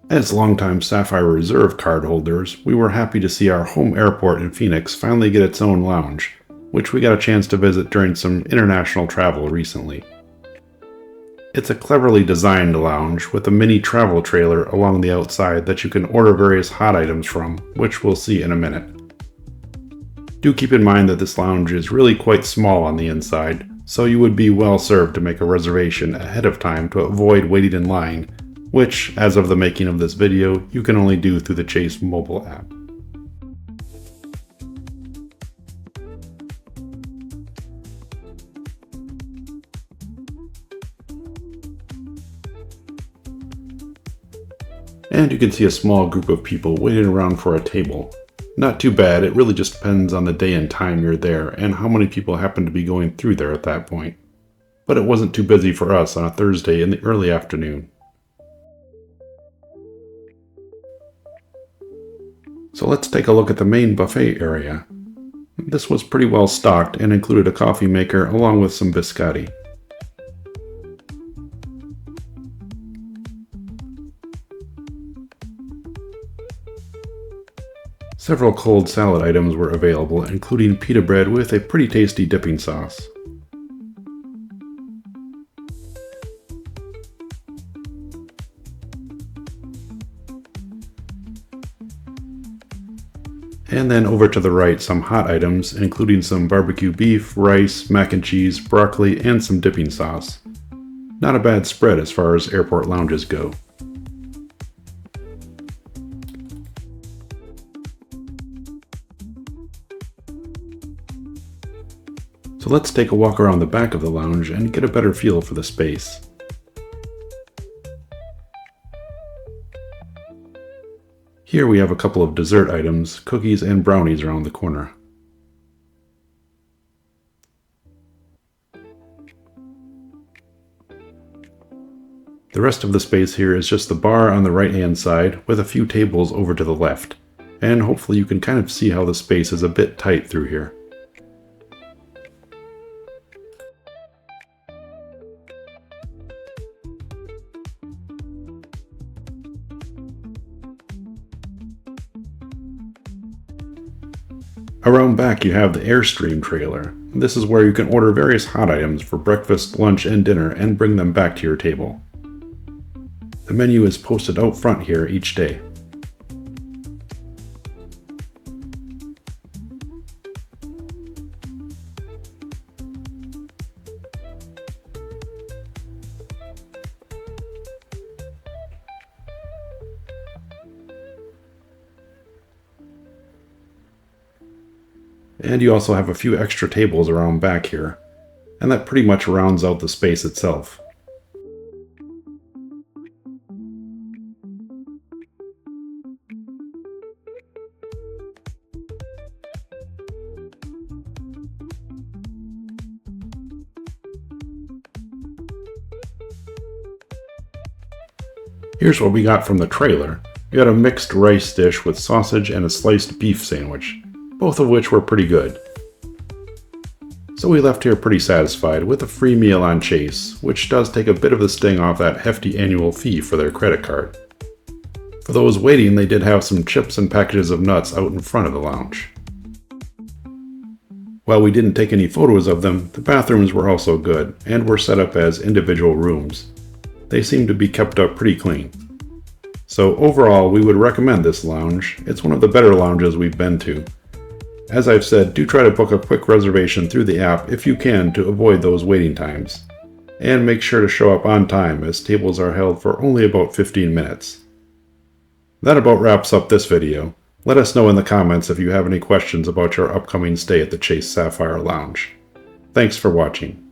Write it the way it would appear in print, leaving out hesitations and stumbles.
As longtime Sapphire Reserve card holders, we were happy to see our home airport in Phoenix finally get its own lounge, which we got a chance to visit during some international travel recently. It's a cleverly designed lounge with a mini travel trailer along the outside that you can order various hot items from, which we'll see in a minute. Do keep in mind that this lounge is really quite small on the inside, so you would be well served to make a reservation ahead of time to avoid waiting in line, which, as of the making of this video, you can only do through the Chase mobile app. And you can see a small group of people waiting around for a table. Not too bad, it really just depends on the day and time you're there and how many people happen to be going through there at that point. But it wasn't too busy for us on a Thursday in the early afternoon. So let's take a look at the main buffet area. This was pretty well stocked and included a coffee maker along with some biscotti. Several cold salad items were available, including pita bread with a pretty tasty dipping sauce. And then over to the right, some hot items, including some barbecue beef, rice, mac and cheese, broccoli, and some dipping sauce. Not a bad spread as far as airport lounges go. So let's take a walk around the back of the lounge and get a better feel for the space. Here we have a couple of dessert items, cookies and brownies around the corner. The rest of the space here is just the bar on the right hand side with a few tables over to the left, and hopefully you can kind of see how the space is a bit tight through here. Around back you have the Airstream trailer. This is where you can order various hot items for breakfast, lunch, and dinner and bring them back to your table. The menu is posted out front here each day. And you also have a few extra tables around back here, and that pretty much rounds out the space itself. Here's what we got from the trailer. We got a mixed rice dish with sausage and a sliced beef sandwich, both of which were pretty good. So we left here pretty satisfied with a free meal on Chase, which does take a bit of the sting off that hefty annual fee for their credit card. For those waiting, they did have some chips and packages of nuts out in front of the lounge. While we didn't take any photos of them, the bathrooms were also good and were set up as individual rooms. They seem to be kept up pretty clean. So overall, we would recommend this lounge. It's one of the better lounges we've been to. As I've said, do try to book a quick reservation through the app if you can to avoid those waiting times. And make sure to show up on time as tables are held for only about 15 minutes. That about wraps up this video. Let us know in the comments if you have any questions about your upcoming stay at the Chase Sapphire Lounge. Thanks for watching.